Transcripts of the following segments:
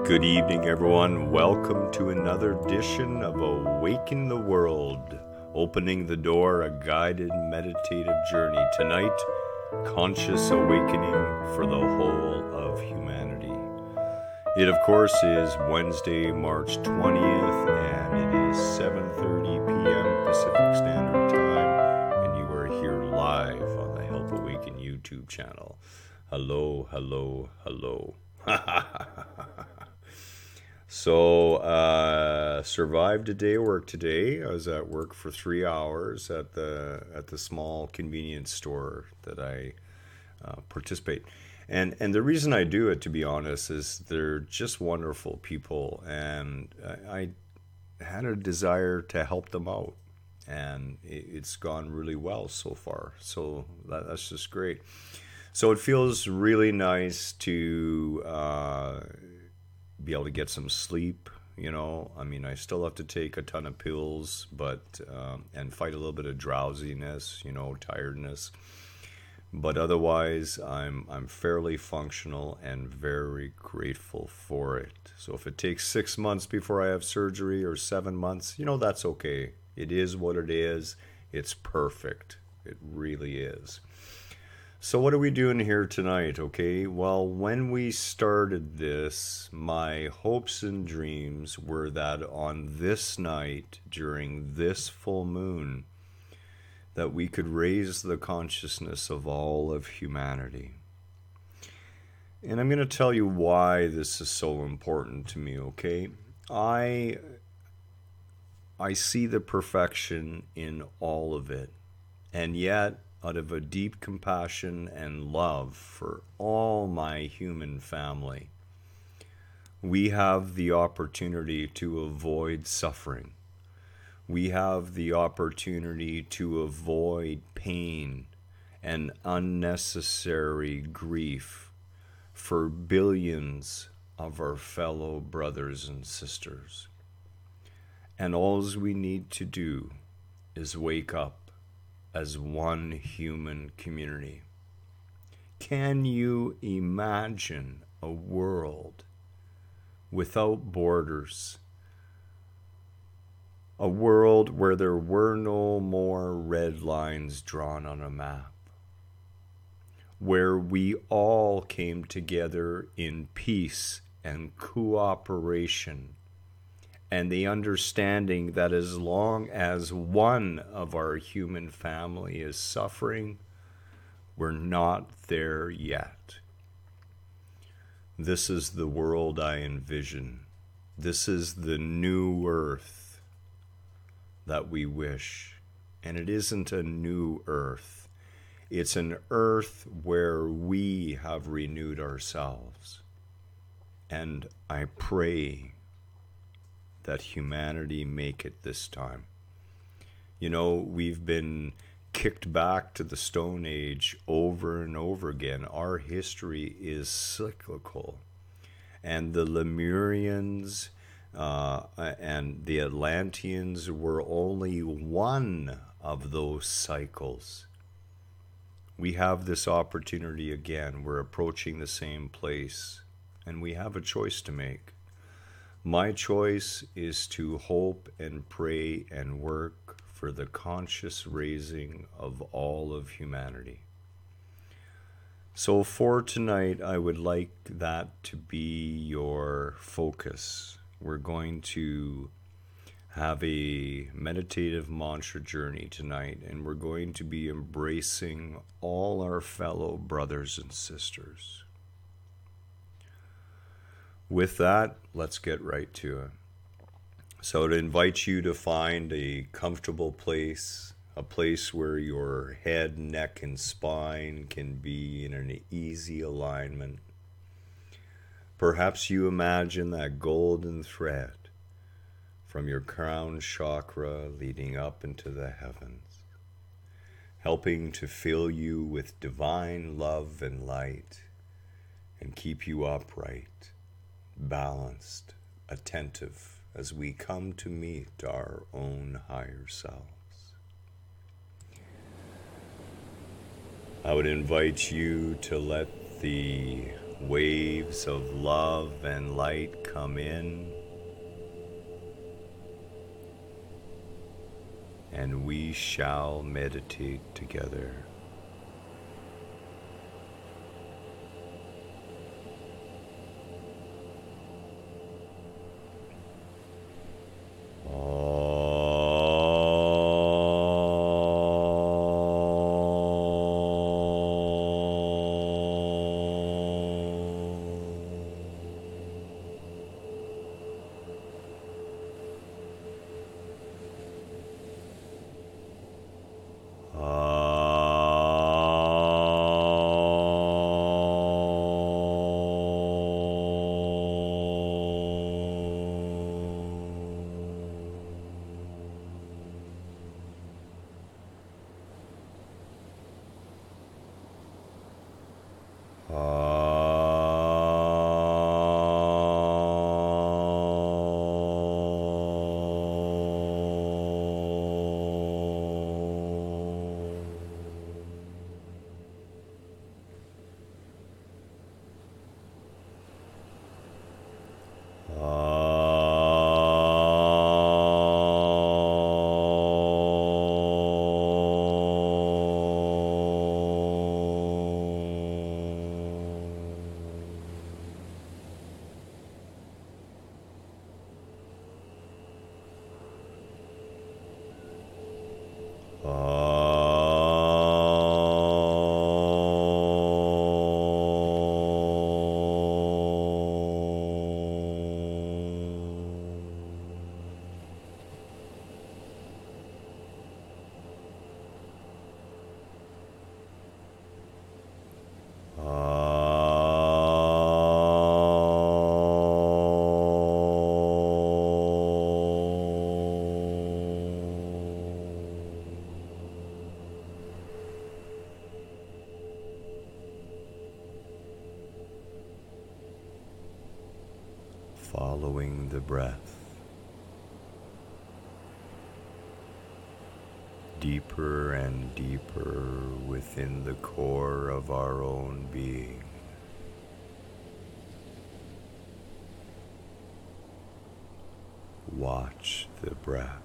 Good evening, everyone. Welcome to another edition of Awaken the World, opening the door, a guided meditative journey. Tonight, conscious awakening for the whole of humanity. It, of course, is Wednesday, March 20th, and it is 7:30 p.m. Pacific Standard Time, and you are here live on the Help Awaken YouTube channel. Hello, hello, hello. So, survived a day of work today. I was at work for 3 hours at the small convenience store that I participate. And the reason I do it, to be honest, is they're just wonderful people, and I had a desire to help them out, and it's gone really well so far. So that's just great. So it feels really nice to be able to get some sleep, you know. I mean, I still have to take a ton of pills, but and fight a little bit of drowsiness, you know, tiredness. But otherwise, I'm fairly functional and very grateful for it. So if it takes 6 months before I have surgery or 7 months, you know, that's okay. It is what it is. It's perfect. It really is. So what are we doing here tonight, okay? Well, when we started this, my hopes and dreams were that on this night, during this full moon, that we could raise the consciousness of all of humanity. And I'm going to tell you why this is so important to me, okay? I see the perfection in all of it, and yet, out of a deep compassion and love for all my human family, we have the opportunity to avoid suffering. We have the opportunity to avoid pain and unnecessary grief for billions of our fellow brothers and sisters. And all we need to do is wake up as one human community. Can you imagine a world without borders? A world where there were no more red lines drawn on a map, where we all came together in peace and cooperation, and the understanding that as long as one of our human family is suffering, we're not there yet. This is the world I envision. This is the new earth that we wish. And it isn't a new earth. It's an earth where we have renewed ourselves. And I pray that humanity make it this time. You know, we've been kicked back to the Stone Age over and over again. Our history is cyclical. And the Lemurians and the Atlanteans were only one of those cycles. We have this opportunity again. We're approaching the same place, and we have a choice to make. My choice is to hope and pray and work for the conscious raising of all of humanity. So for tonight, I would like that to be your focus. We're going to have a meditative mantra journey tonight, and we're going to be embracing all our fellow brothers and sisters. With that, let's get right to it. So to invite you to find a comfortable place, a place where your head, neck, and spine can be in an easy alignment. Perhaps you imagine that golden thread from your crown chakra leading up into the heavens, helping to fill you with divine love and light and keep you upright, balanced, attentive as we come to meet our own higher selves. I would invite you to let the waves of love and light come in, and we shall meditate together. Following the breath deeper and deeper within the core of our own being. Watch the breath.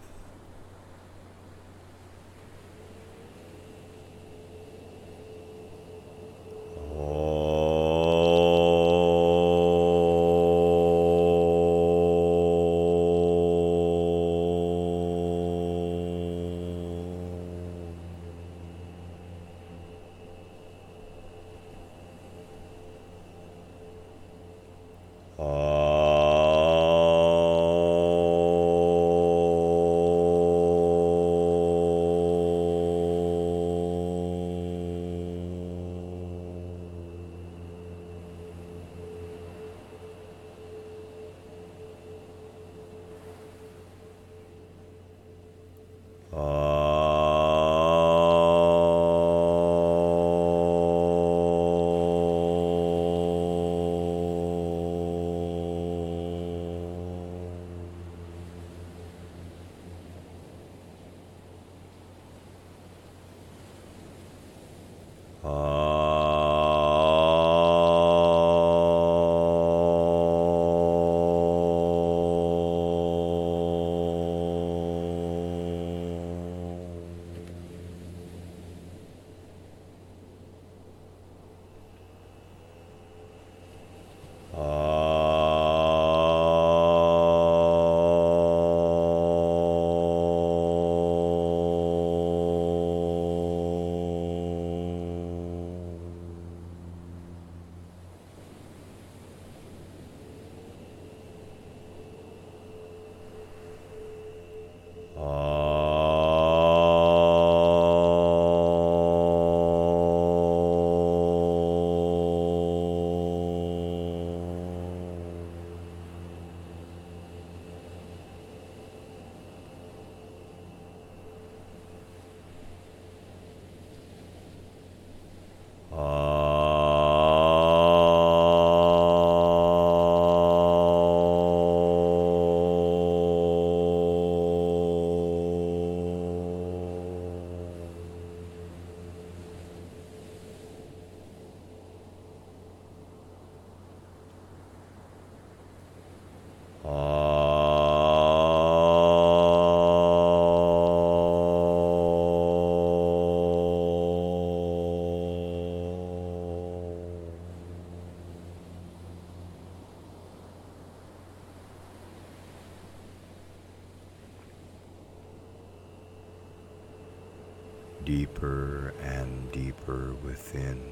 deeper and deeper within.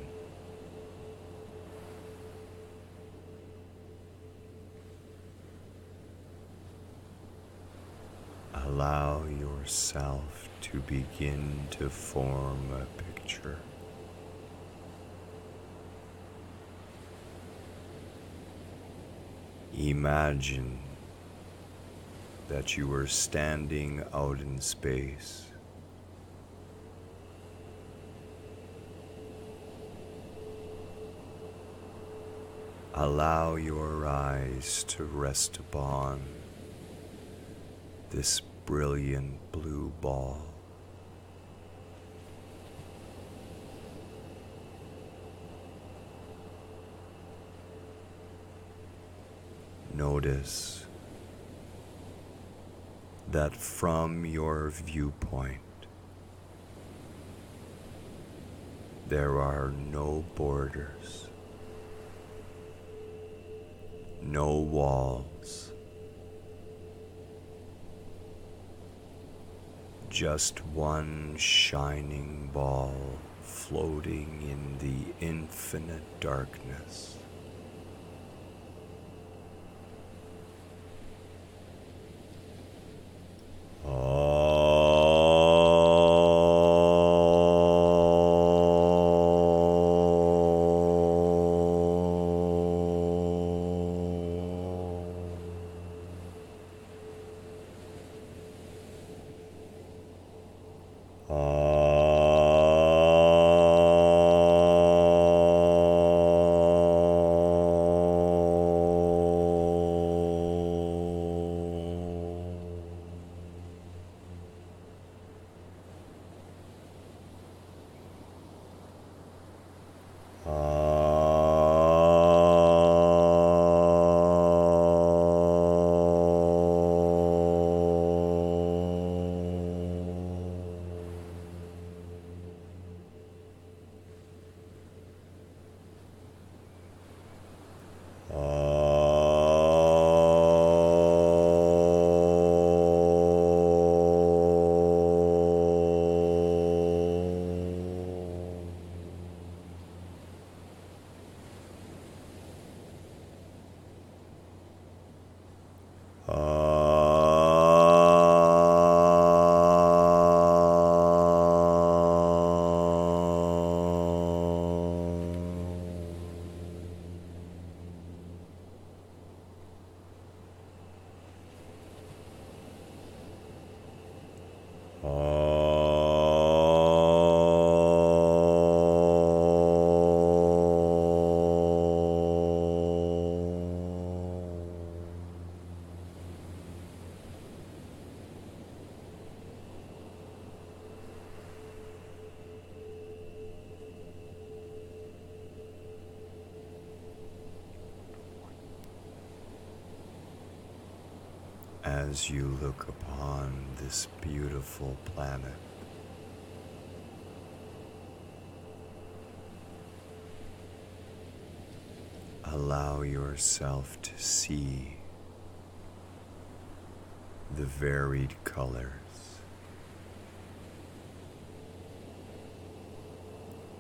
Allow yourself to begin to form a picture. Imagine that you are standing out in space. Allow your eyes to rest upon this brilliant blue ball. Notice that from your viewpoint, there are no borders, no walls, just one shining ball floating in the infinite darkness. As you look upon this beautiful planet, allow yourself to see the varied colors,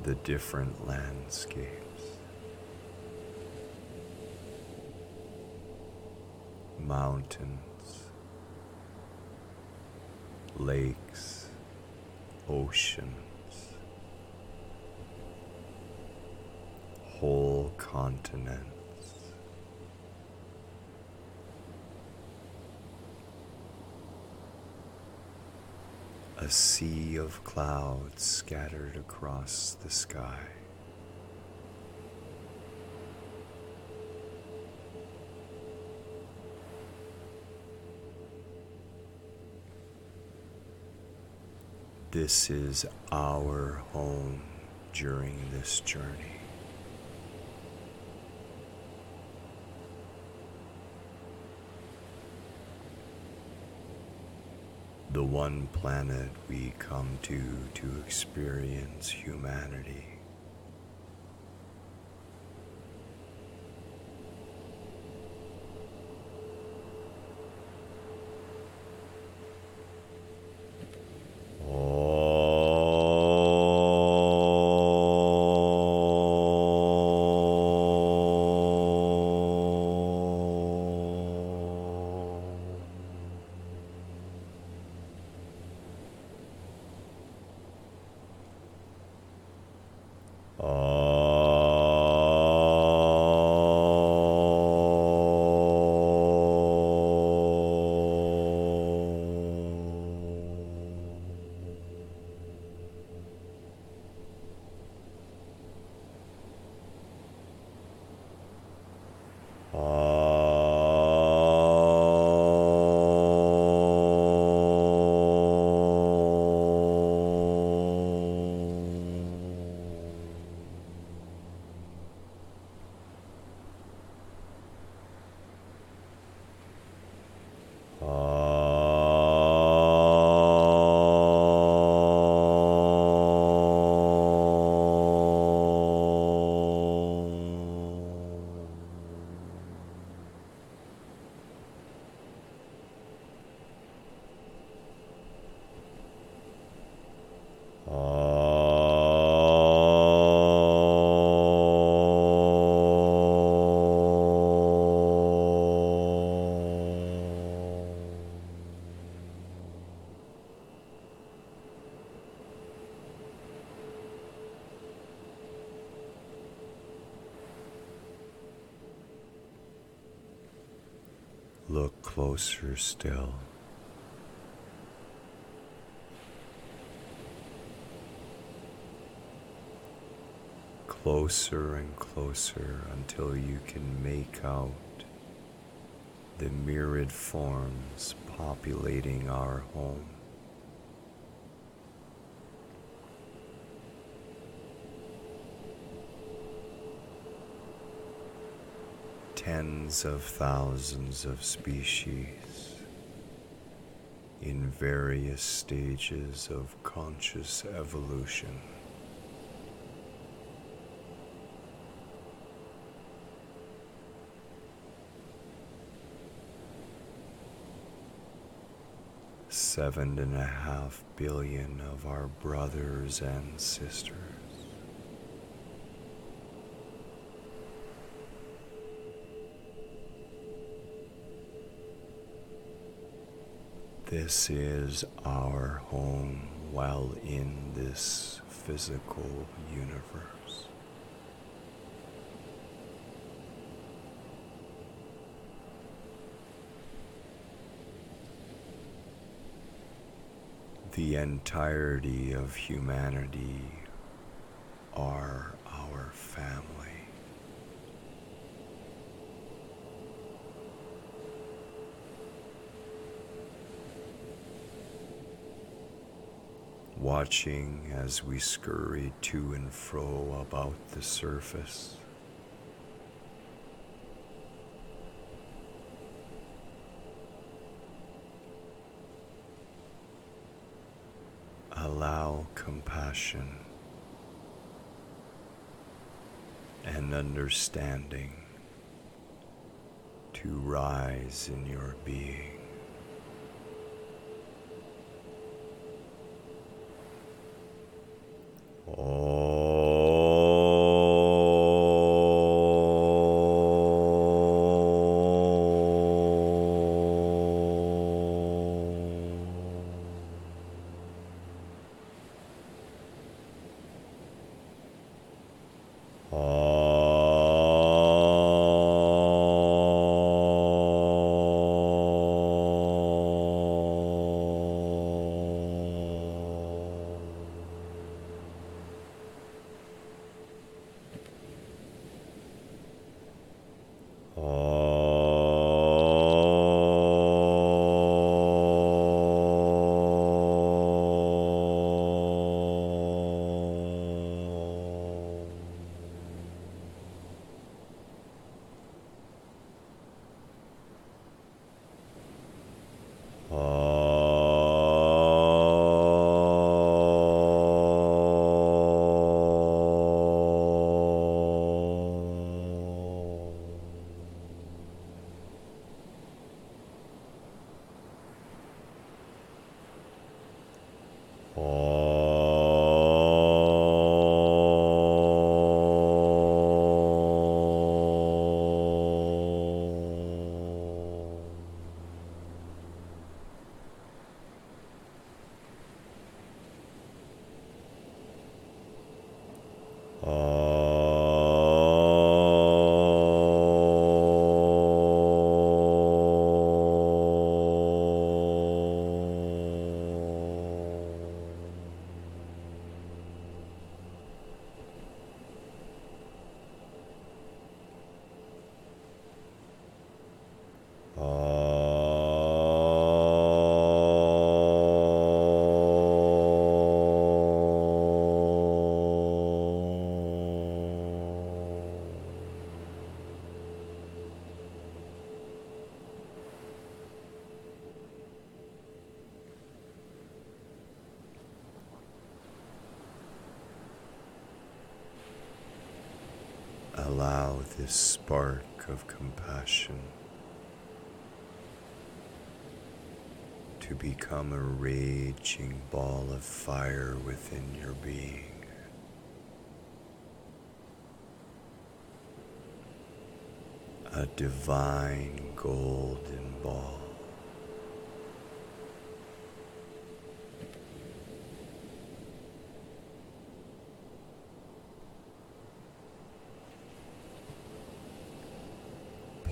the different landscapes, mountains, lakes, oceans, whole continents. A sea of clouds scattered across the sky. This is our home during this journey. The one planet we come to experience humanity. Oh. Look closer still. Closer and closer until you can make out the myriad forms populating our home. Tens of thousands of species in various stages of conscious evolution. Seven and a half billion of our brothers and sisters. This is our home while in this physical universe. The entirety of humanity are our family. Watching as we scurry to and fro about the surface. Allow compassion and understanding to rise in your being. Allow this spark of compassion to become a raging ball of fire within your being. A divine golden ball.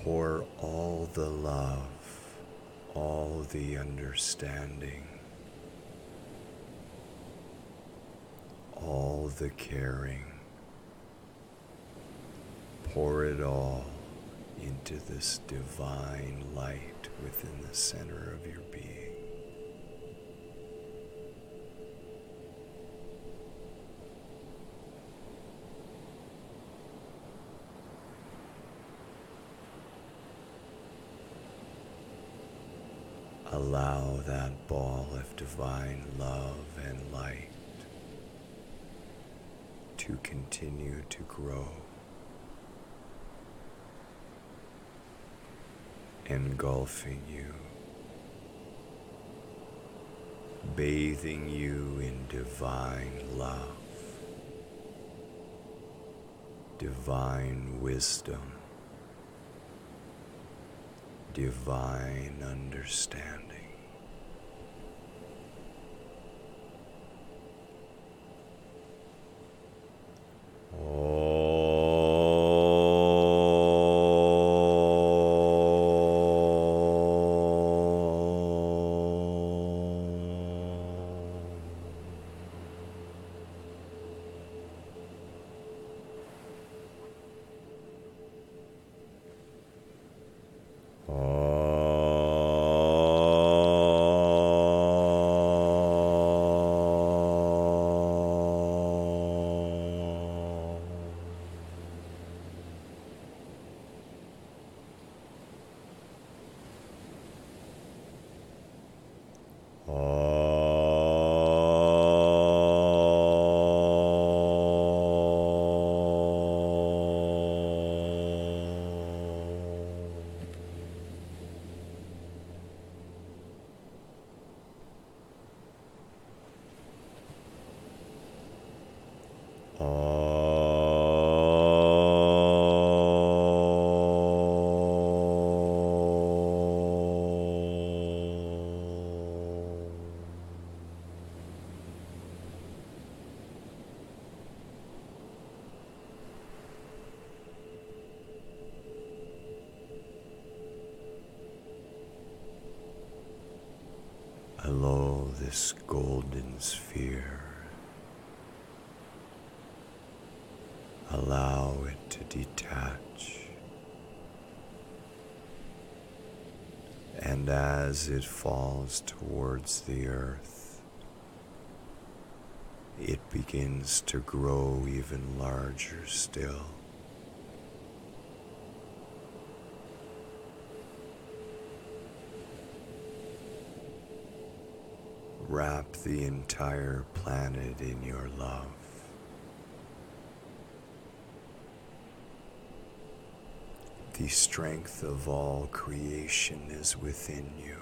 Pour all the love all the understanding, all the caring. Pour it all into this divine light within the center of your being. Allow that ball of divine love and light to continue to grow, engulfing you, bathing you in divine love, divine wisdom, divine understanding. Allow this golden sphere, allow it to detach, and as it falls towards the earth, it begins to grow even larger still. Wrap the entire planet in your love. The strength of all creation is within you.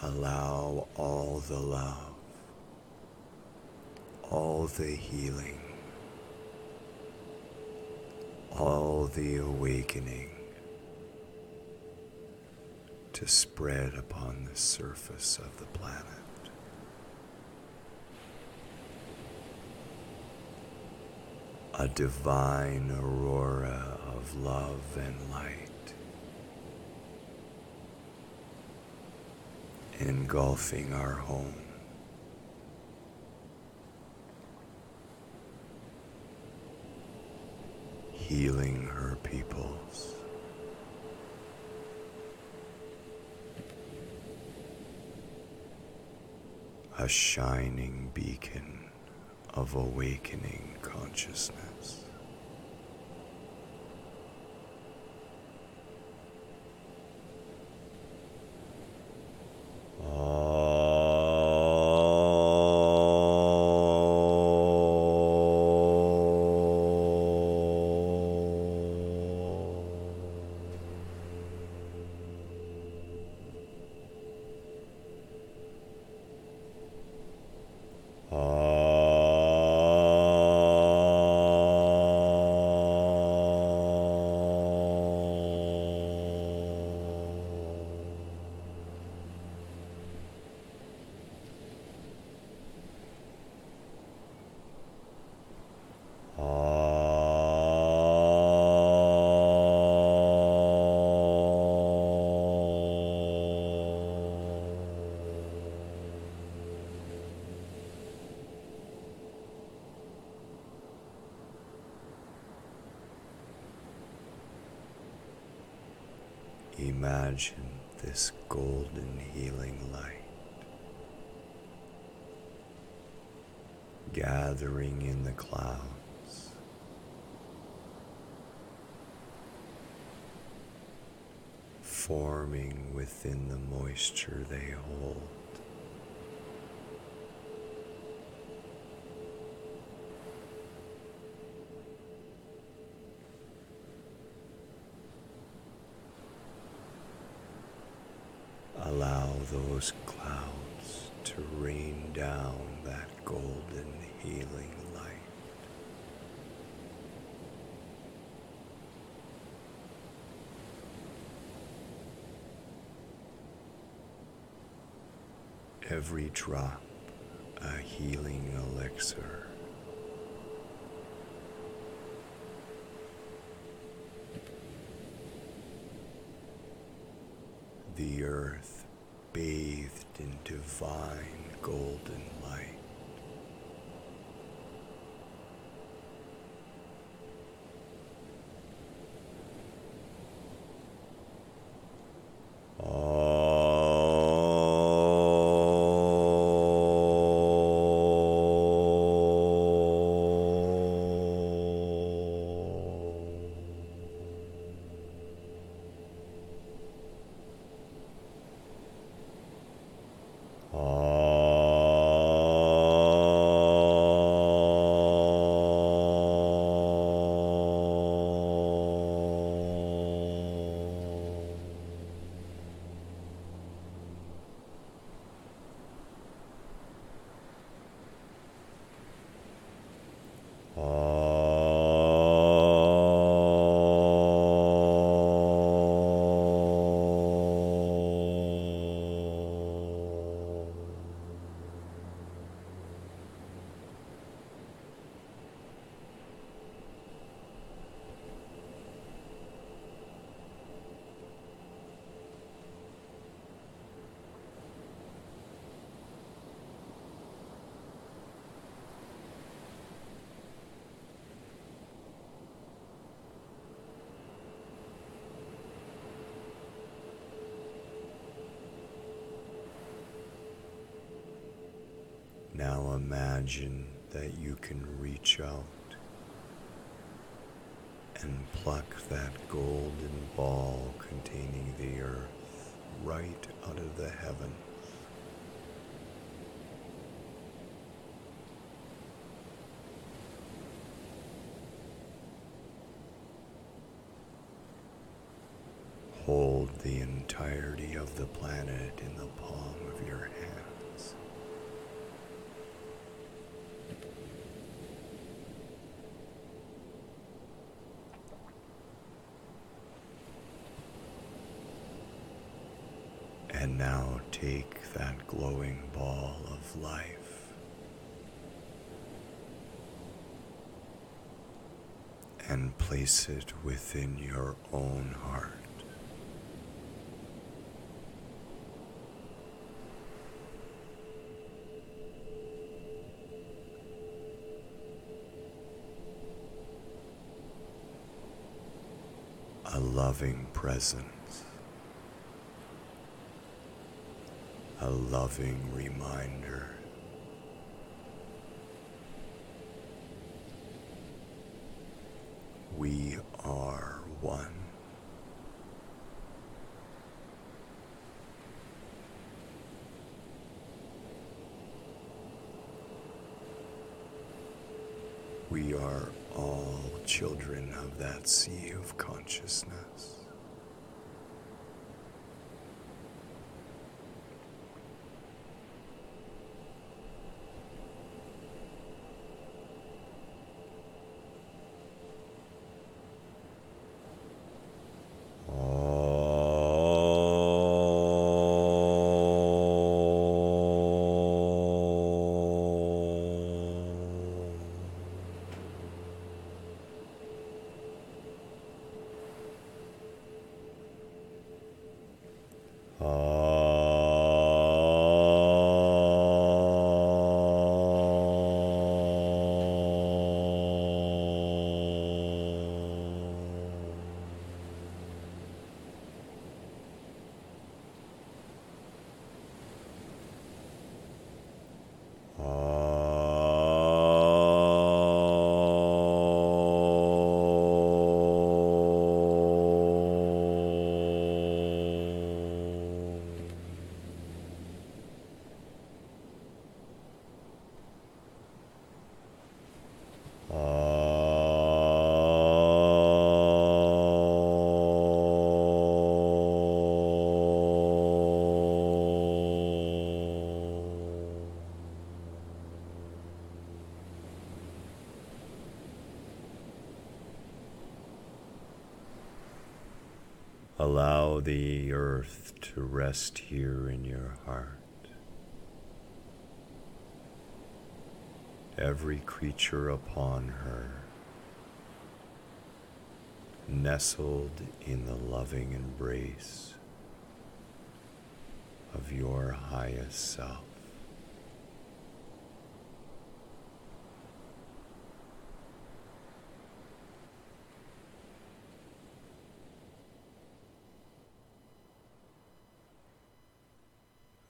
Allow all the love, all the healing, all the awakening to spread upon the surface of the planet. A divine aurora of love and light, engulfing our home, healing her peoples, a shining beacon of awakening consciousness. imagine this golden healing light gathering in the clouds, forming within the moisture they hold. Allow those clouds to rain down that golden healing light. Every drop a healing elixir. The earth bathed in divine golden light. Now imagine that you can reach out and pluck that golden ball containing the earth right out of the heavens. Hold the entirety of the planet in the palm of your hands. And now take that glowing ball of life and place it within your own heart. A loving presence, a loving reminder. We are one. We are all children of that sea of consciousness. Allow the earth to rest here in your heart. Every creature upon her, nestled in the loving embrace of your highest self.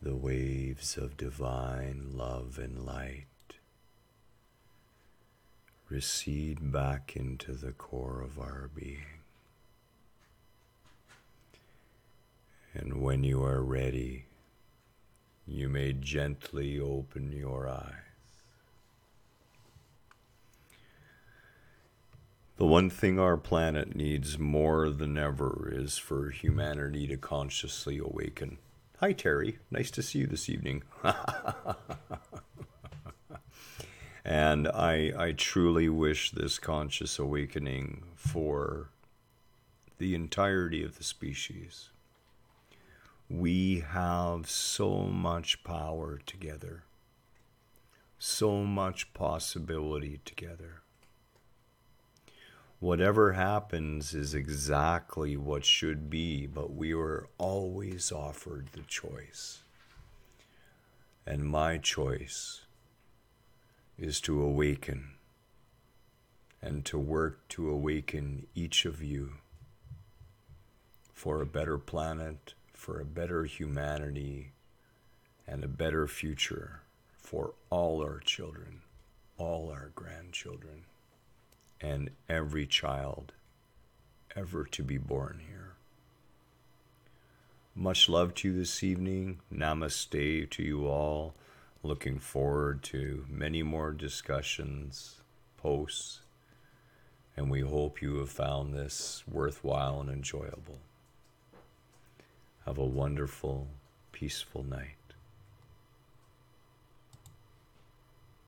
The waves of divine love and light recede back into the core of our being. And when you are ready, you may gently open your eyes. The one thing our planet needs more than ever is for humanity to consciously awaken. Hi, Terry. Nice to see you this evening. And I truly wish this conscious awakening for the entirety of the species. We have so much power together, so much possibility together. Whatever happens is exactly what should be, but we were always offered the choice. And my choice is to awaken and to work to awaken each of you for a better planet, for a better humanity, and a better future for all our children, all our grandchildren, and every child ever to be born here. Much love to you this evening. Namaste to you all. Looking forward to many more discussions, posts, and we hope you have found this worthwhile and enjoyable. Have a wonderful, peaceful night.